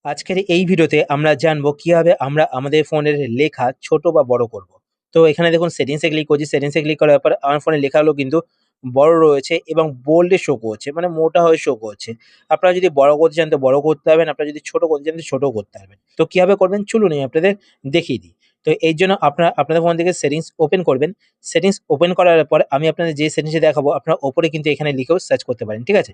আজকের এই ভিডিওতে আমরা জানবো কিভাবে আমরা আমাদের ফোনের লেখা ছোট বা বড় করব। তো এখানে দেখুন সেটিংসে ক্লিক করছি। সেটিংসে ক্লিক করার পর আমার ফোনের লেখাগুলো কিন্তু বড় রয়েছে এবং বোল্ডে শো করছে, মানে মোটা হয়ে শো করছে। আপনারা যদি বড় করতে চান তো বড় করতে পারবেন, আপনারা যদি ছোট করতে চান তো ছোটও করতে পারবেন। তো কিভাবে করবেন চলুন আমি আপনাদের দেখিয়ে দিই। তো এই জন্য আপনারা আপনাদের ফোন থেকে সেটিংস ওপেন করবেন। সেটিংস ওপেন করার পর আমি আপনাদের যে সেটিংসে দেখাবো আপনারা ওপরে কিন্তু এখানে লিখেও সার্চ করতে পারেন, ঠিক আছে?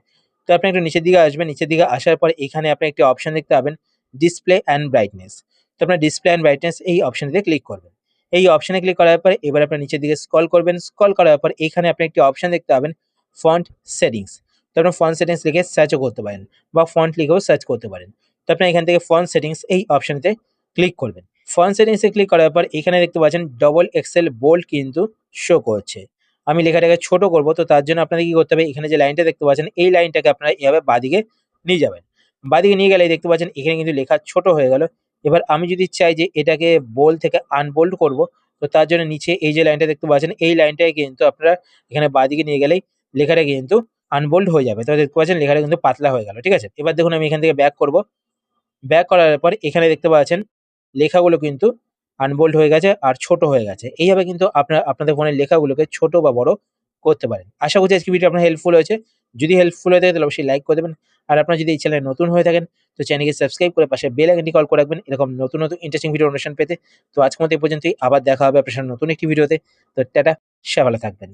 তো আপনি একটু নিচের দিকে আসবেন। নিচের দিকে আসার পর এখানে আপনি একটি অপশন দেখতে পাবেন, ডিসপ্লে অ্যান্ড ব্রাইটনেস। তো আপনার ডিসপ্লে অ্যান্ড ব্রাইটনেস এই অপশনটিতে ক্লিক করবেন। এই অপশনে ক্লিক করার পরে এবার আপনার নিচের দিকে স্ক্রল করবেন। স্ক্রল করার পর এখানে আপনি একটি অপশন দেখতে পাবেন, ফন্ট সেটিংস। তো আপনার ফন্ট সেটিংস লিখে সার্চও করতে পারেন বা ফন্ট লিখেও সার্চ করতে পারেন। তো আপনি এখান থেকে ফন্ট সেটিংস এই অপশনটিতে ক্লিক করবেন। ফন্ট সেটিংসে ক্লিক করার পর এখানে দেখতে পাচ্ছেন ডবল এক্সেল বোল্ড কিন্তু শো করছে। আমি লেখাটাকে ছোট করব, তো তার জন্য আপনাদের কি করতে হবে, এখানে যে লাইনটা দেখতে পাচ্ছেন এই লাইনটাকে আপনারা এভাবে বাঁদিকে নিয়ে যাবেন। বাঁদিকে নিয়ে গেলে দেখতে পাচ্ছেন এখানে কিন্তু লেখা ছোট হয়ে গেল। এবার আমি যদি চাই যে এটাকে বোল্ড থেকে আনবোল্ড করব, তো তার জন্য নিচে এই যে লাইনটা দেখতে পাচ্ছেন এই লাইনটাকে কিন্তু আপনারা এখানে বাঁদিকে নিয়ে গেলেই লেখাটা কিন্তু আনবোল্ড হয়ে যাবে। তো দেখতে পাচ্ছেন লেখাটা কিন্তু পাতলা হয়ে গেল, ঠিক আছে? এবার দেখুন আমি এখান থেকে ব্যাক করব। ব্যাক করার পর এখানে দেখতে পাচ্ছেন লেখাগুলো কিন্তু আনবোল্ড হয়ে গেছে আর ছোট হয়ে গেছে। এইভাবে কিন্তু আপনাদের ফোনের লেখাগুলোকে ছোট বা বড় করতে পারেন। আশা করছি আজকের ভিডিও আপনার হেল্পফুল হয়েছে। যদি হেল্পফুল হয়ে থাকে তাহলে অবশ্যই লাইক করে দেবেন। আর আপনারা যদি এই চ্যানেলে নতুন হয়ে থাকেন তো চ্যানেলকে সাবস্ক্রাইব করে পাশে বেল আইকনটি কল করে রাখবেন এরকম নতুন নতুন ইন্টারেস্টিং ভিডিও অনুষ্ঠান পেতে। তো আজকের মতো এই পর্যন্তই। আবার দেখা হবে আপনার সাথে নতুন একটি ভিডিওতে। তো টাটা, সবাই ভালো থাকবেন।